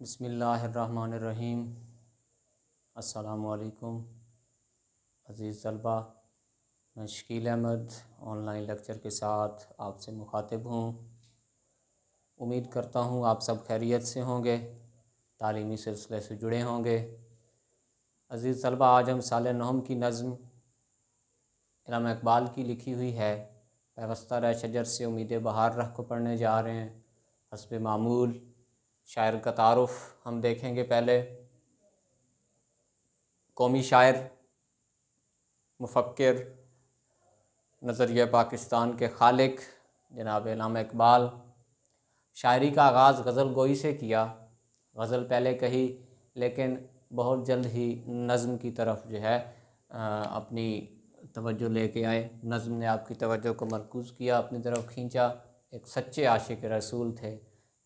बिस्मिल्लाहिर्रहमानिर्रहीम। अस्सलामुअलैकुम अज़ीज़ तलबा, मैं शकील अहमद ऑनलाइन लेक्चर के साथ आपसे मुखातिब हूँ। उम्मीद करता हूँ आप सब खैरियत से होंगे, तालीमी सिलसिले से जुड़े होंगे। अज़ीज़ तलबा, आज हम साल नहम की नज़्म इल्लामा इकबाल की लिखी हुई है पैवस्ता रह शजर से उम्मीद बहार रख को पढ़ने जा रहे हैं। हस्ब मामूल शायर का तारुफ़ हम देखेंगे। पहले कौमी शायर, मुफ़क्किर, नज़रिया पाकिस्तान के खालिक जनाब इल्लामा इकबाल। शायरी का आगाज़ गज़ल गोई से किया। गज़ल पहले कही, लेकिन बहुत जल्द ही नज़्म की तरफ जो है अपनी तवज्जो लेके आए। नज़्म ने आपकी तवज्जो को मरकूज़ किया, अपनी तरफ खींचा। एक सच्चे आशिक रसूल थे।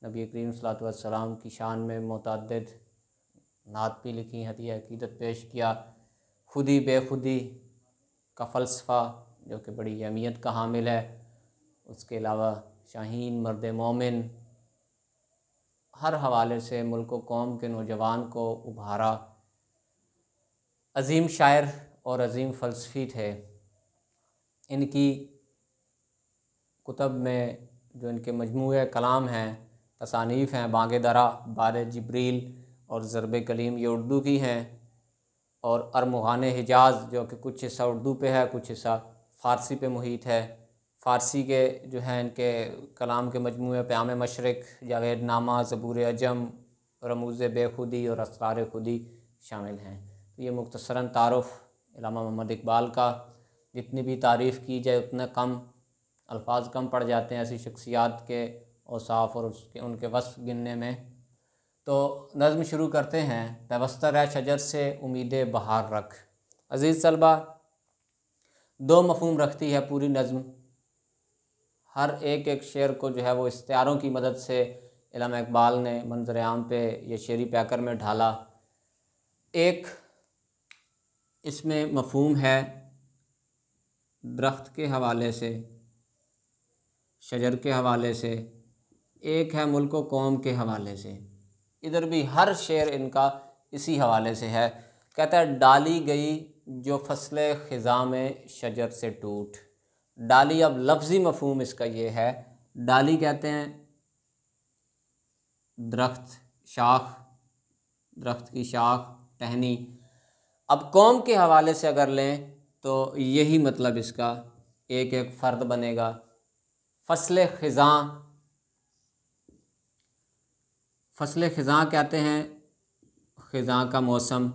नबी करीम सल्लल्लाहु अलैहि वसल्लम की शान में मुतअद्दिद नात भी लिखी, हदीया अक़ीदत पेश किया। खुदी बेखुदी का फ़लसफ़ा जो कि बड़ी अहमियत का हामिल है। उसके अलावा शाहीन, मर्द मोमिन, हर हवाले से मुल्क व कौम के नौजवान को उभारा। अज़ीम शायर और अज़ीम फ़लसफ़ी थे। इनकी कुतब में जो इनके मजमूए कलाम हैं, तसानीफ़ हैं, बांगे दरा, बार जिब्रील और ज़रब कलीम, ये उर्दू की हैं। और अरमुग़ान हिजाज़ जो कि कुछ हिस्सा उर्दू पे है, कुछ हिस्सा फ़ारसी पे मुहित है। फ़ारसी के जो हैं इनके कलाम के मजमूए क़याम मशरिक़, जावेदनामा, ज़बूर अजम, रमूज़ बेखुदी और असरार खुदी शामिल हैं। तो ये मुख्तसरन तारुफ़ इल्लामा मोहम्मद इकबाल का। जितनी भी तारीफ़ की जाए उतना कम, अल्फाज कम पड़ जाते हैं ऐसी शख्सियात के औसाफ़ और उसके उनके वस्फ़ गिनने में। तो नज़्म शुरू करते हैं। पैवस्ता रह शजर से उम्मीद बहार रख। अज़ीज़ तलबा, दो मफ़हूम रखती है पूरी नज़्म। हर एक एक शेर को जो है वो इस्तिआरों की मदद से इल्लामा इकबाल ने मंज़र आम पे ये शेरी पैकर में ढाला। एक इसमें मफ़हूम है दरख्त के हवाले से, शजर के हवाले से, एक है मुल्क व कौम के हवाले से। इधर भी हर शेर इनका इसी हवाले से है। कहता है डाली गई जो फसले ख़िज़ा में शजर से टूट। डाली, अब लफ्ज़ी मफ़हूम इसका ये है, डाली कहते हैं दरख्त, शाख, दरख्त की शाख, टहनी। अब कौम के हवाले से अगर लें तो यही मतलब इसका एक एक फ़र्द बनेगा। फ़सल ख़िज़ां, फ़सल ख़िज़ां कहते हैं ख़िज़ां का मौसम।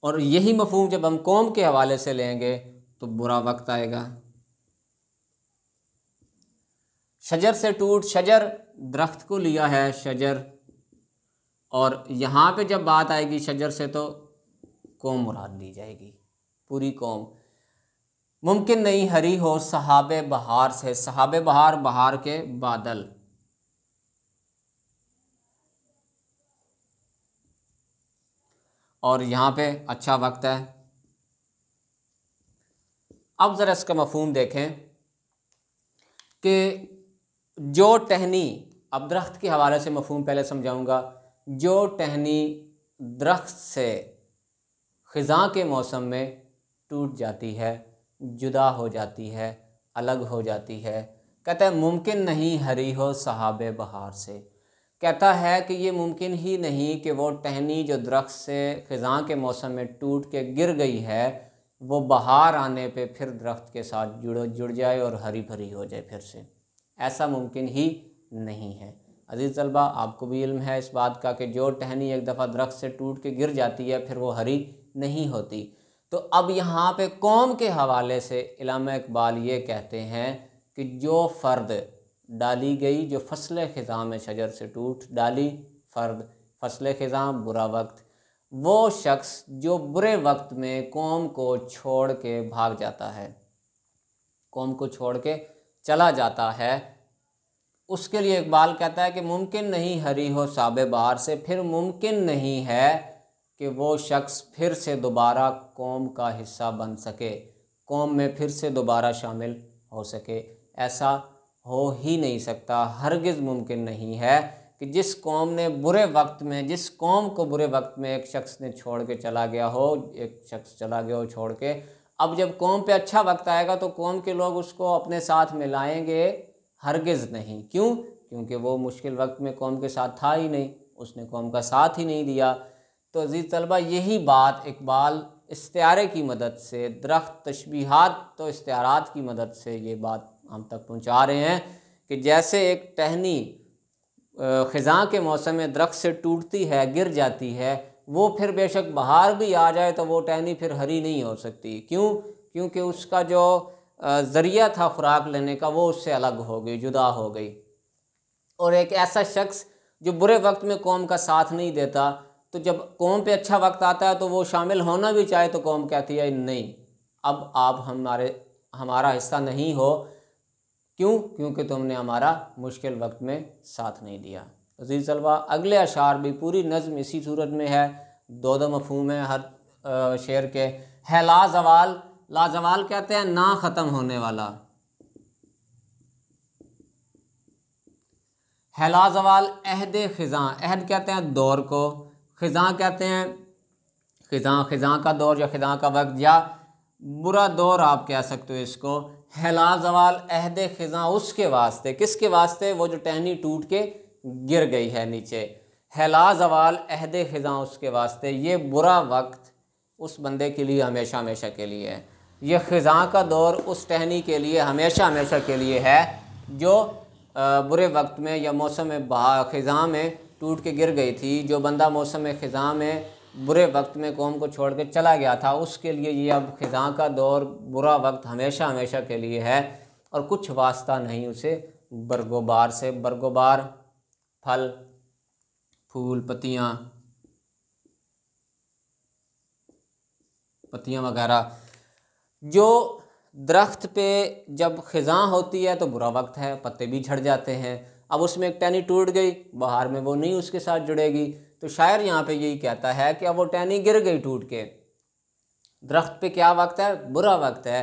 और यही मफ़हूम जब हम कौम के हवाले से लेंगे तो बुरा वक्त आएगा। शजर से टूट, शजर दरख्त को लिया है, शजर। और यहाँ पे जब बात आएगी शजर से तो कौम मुराद ली जाएगी, पूरी कौम। मुमकिन नहीं हरी हो सहाबे बहार से। सहाबे बहार, बहार के बादल। और यहाँ पे अच्छा वक्त है। अब ज़रा इसका मफ़हूम देखें कि जो टहनी, अब दरख्त के हवाले से मफ़हूम पहले समझाऊंगा। जो टहनी दरख्त से ख़िज़ां के मौसम में टूट जाती है, जुदा हो जाती है, अलग हो जाती है। कहता है मुमकिन नहीं हरी हो सहाबे बहार से। कहता है कि ये मुमकिन ही नहीं कि वो टहनी जो दरख्त से ख़िज़ां के मौसम में टूट के गिर गई है, वो बहार आने पे फिर दरख्त के साथ जुड़ जाए और हरी भरी हो जाए फिर से। ऐसा मुमकिन ही नहीं है। अज़ीज़ तलबा, आपको भी इल्म है इस बात का कि जो टहनी एक दफ़ा दरख्त से टूट के गिर जाती है फिर वो हरी नहीं होती। तो अब यहाँ पे कौम के हवाले से इल्लामा इकबाल ये कहते हैं कि जो फ़र्द डाली गई, जो फ़सल ख़िज़ां में शजर से टूट, डाली फ़र्द, फ़सल ख़िज़ां बुरा वक्त, वो शख्स जो बुरे वक्त में कौम को छोड़ के भाग जाता है, कौम को छोड़ के चला जाता है, उसके लिए इकबाल कहता है कि मुमकिन नहीं हरी हो साबे बहार से। फिर मुमकिन नहीं है कि वो शख्स फिर से दोबारा कौम का हिस्सा बन सके, कौम में फिर से दोबारा शामिल हो सके। ऐसा हो ही नहीं सकता, हरगिज़ मुमकिन नहीं है कि जिस कौम ने बुरे वक्त में, जिस कौम को बुरे वक्त में एक शख्स ने छोड़ के चला गया हो, एक शख्स चला गया हो छोड़ के, अब जब कौम पे अच्छा वक्त आएगा तो कौम के लोग उसको अपने साथ मिलाएंगे? हरगिज़ नहीं। क्यों? क्योंकि वो मुश्किल वक्त में कौम के साथ था ही नहीं, उसने कौम का साथ ही नहीं दिया। तो अज़ीज़ तलबा, यही बात इकबाल इस्तिआरे की मदद से, दरख्त तशबीहात तो इस्तिआरात की मदद से ये बात हम तक पहुँचा रहे हैं कि जैसे एक टहनी ख़िज़ां के मौसम में दरख्त से टूटती है, गिर जाती है, वो फिर बेशक बाहर भी आ जाए तो वो टहनी फिर हरी नहीं हो सकती। क्यों? क्योंकि उसका जो ज़रिया था खुराक लेने का वो उससे अलग हो गई, जुदा हो गई। और एक ऐसा शख्स जो बुरे वक्त में कौम का साथ नहीं देता, तो जब कौम पे अच्छा वक्त आता है तो वो शामिल होना भी चाहे तो कौम कहती है नहीं, अब आप हमारा हिस्सा नहीं हो। क्यों? क्योंकि तुमने हमारा मुश्किल वक्त में साथ नहीं दिया। अज़ीज़ तलबा, अगले अशार भी पूरी नज़्म इसी सूरत में है, दो मफ़हूम है हर शेर के। है लाजवाल, लाजवाल कहते हैं ना ख़त्म होने वाला, है लाजवाल अहद ख़िज़ां, अहद कहते हैं दौर को, ख़िज़ां कहते हैं ख़िज़ां का दौर या ख़िज़ां का वक्त या बुरा दौर आप कह सकते हो इसको। है लाजवाल अहद ख़िज़ां उसके वास्ते, किसके वास्ते? वो जो टहनी टूट के गिर गई है नीचे। है लाजवाल अहद ख़िज़ां उसके वास्ते, ये बुरा वक्त उस बंदे के लिए हमेशा हमेशा के लिए है। ये ख़िज़ां का दौर उस टहनी के लिए हमेशा हमेशा के लिए है जो बुरे वक्त में या मौसम ख़िज़ां में टूट के गिर गई थी। जो बंदा मौसम ख़िज़ां में बुरे वक्त में कौम को छोड़ के चला गया था, उसके लिए ये अब ख़िज़ां का दौर, बुरा वक्त हमेशा हमेशा के लिए है और कुछ वास्ता नहीं उसे बरगोबार से। बरगोबार फल, फूल, पत्तियाँ वगैरह। जो दरख्त पे जब ख़िज़ां होती है तो बुरा वक्त है, पत्ते भी झड़ जाते हैं। अब उसमें एक टहनी टूट गई, बाहर में वो नहीं उसके साथ जुड़ेगी। तो शायर यहाँ पे यही कहता है कि अब वो टहनी गिर गई टूट के, दरख्त पे क्या वक्त है? बुरा वक्त है।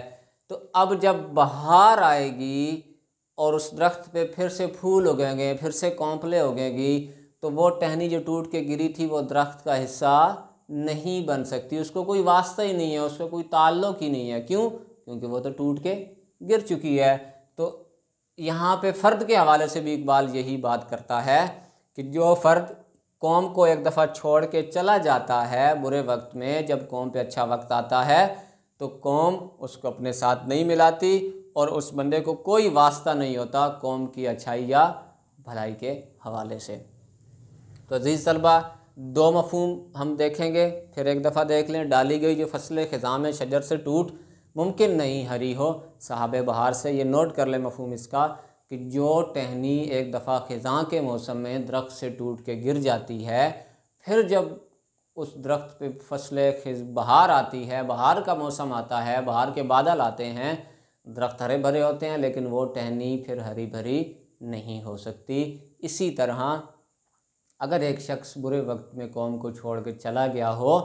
तो अब जब बहार आएगी और उस दरख्त पे फिर से फूल उगेंगे, फिर से कौंपले उगेंगी, तो वो टहनी जो टूट के गिरी थी वो दरख्त का हिस्सा नहीं बन सकती, उसको कोई वास्ता ही नहीं है, उसको कोई ताल्लुक़ ही नहीं है। क्यों? क्योंकि वो तो टूट के गिर चुकी है। तो यहाँ पे फ़र्द के हवाले से भी इकबाल यही बात करता है कि जो फ़र्द कौम को एक दफ़ा छोड़ के चला जाता है बुरे वक्त में, जब कौम पे अच्छा वक्त आता है तो कौम उसको अपने साथ नहीं मिलाती और उस बंदे को कोई वास्ता नहीं होता कौम की अच्छाई या भलाई के हवाले से। तो अज़ीज़ तलबा, दो मफ़हूम हम देखेंगे, फिर एक दफ़ा देख लें। डाली गई जो फसलें ख़िज़ां में शजर से टूट मुमकिन नहीं हरी हो साहब बहार से। ये नोट कर लें मफ़हूम इसका कि जो टहनी एक दफ़ा ख़िज़ां के मौसम में दरख्त से टूट के गिर जाती है, फिर जब उस दरख्त पे फसलें बहार आती है, बहार का मौसम आता है, बहार के बादल आते हैं, दरख्त हरे भरे होते हैं, लेकिन वो टहनी फिर हरी भरी नहीं हो सकती। इसी तरह अगर एक शख्स बुरे वक्त में कौम को छोड़ के चला गया हो,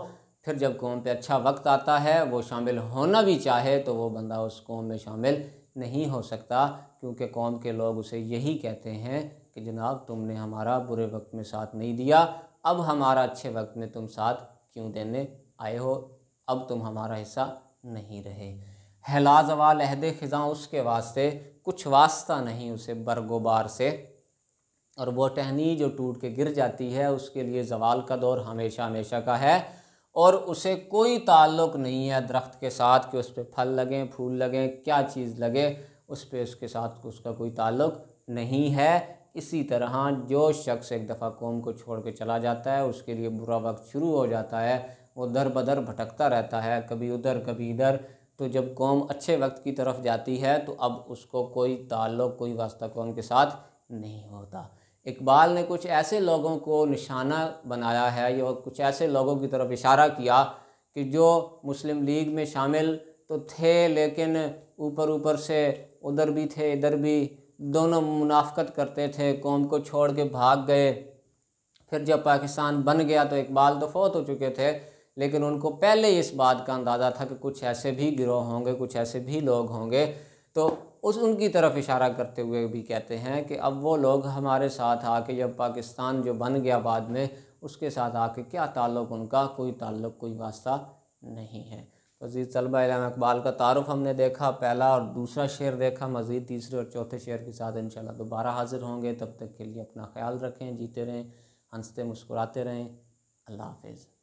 फिर जब कौम पे अच्छा वक्त आता है, वो शामिल होना भी चाहे तो वो बंदा उस कौम में शामिल नहीं हो सकता, क्योंकि कौम के लोग उसे यही कहते हैं कि जनाब तुमने हमारा बुरे वक्त में साथ नहीं दिया, अब हमारा अच्छे वक्त में तुम साथ क्यों देने आए हो, अब तुम हमारा हिस्सा नहीं रहे। है लाजवाल अहद ख़िज़ां उसके वास्ते, कुछ वास्ता नहीं उसे बरगोबार से। और वो टहनी जो टूट के गिर जाती है उसके लिए ज़वाल का दौर हमेशा हमेशा का है और उसे कोई ताल्लुक़ नहीं है दरख्त के साथ कि उस पर फल लगें, फूल लगें, क्या चीज़ लगे, उस पर उसके साथ उसका कोई ताल्लुक़ नहीं है। इसी तरह जो शख्स एक दफ़ा कौम को छोड़ के चला जाता है उसके लिए बुरा वक्त शुरू हो जाता है, वो दर बदर भटकता रहता है, कभी उधर कभी इधर। तो जब कौम अच्छे वक्त की तरफ जाती है तो अब उसको कोई ताल्लुक़, कोई वास्ता कौम के साथ नहीं होता। इकबाल ने कुछ ऐसे लोगों को निशाना बनाया है या कुछ ऐसे लोगों की तरफ इशारा किया कि जो मुस्लिम लीग में शामिल तो थे, लेकिन ऊपर ऊपर से उधर भी थे इधर भी, दोनों मुनाफकत करते थे, कौम को छोड़ के भाग गए। फिर जब पाकिस्तान बन गया तो इकबाल तो फौत हो चुके थे, लेकिन उनको पहले ही इस बात का अंदाज़ा था कि कुछ ऐसे भी गिरोह होंगे, कुछ ऐसे भी लोग होंगे। तो उनकी तरफ इशारा करते हुए भी कहते हैं कि अब वो लोग हमारे साथ आके, जब पाकिस्तान जो बन गया बाद में, उसके साथ आके क्या ताल्लुक़ उनका, कोई ताल्लुक़ कोई वास्ता नहीं है। तो अज़ीज़ तलबा, इल्हाम इकबाल का तारुफ़ हमने देखा, पहला और दूसरा शेर देखा। मज़ीद तीसरे और चौथे शेर के साथ इंशाअल्लाह दोबारा हाज़िर होंगे। तब तक के लिए अपना ख्याल रखें, जीते रहें, हंसते मुस्कुराते रहें। अल्लाह हाफ़िज़।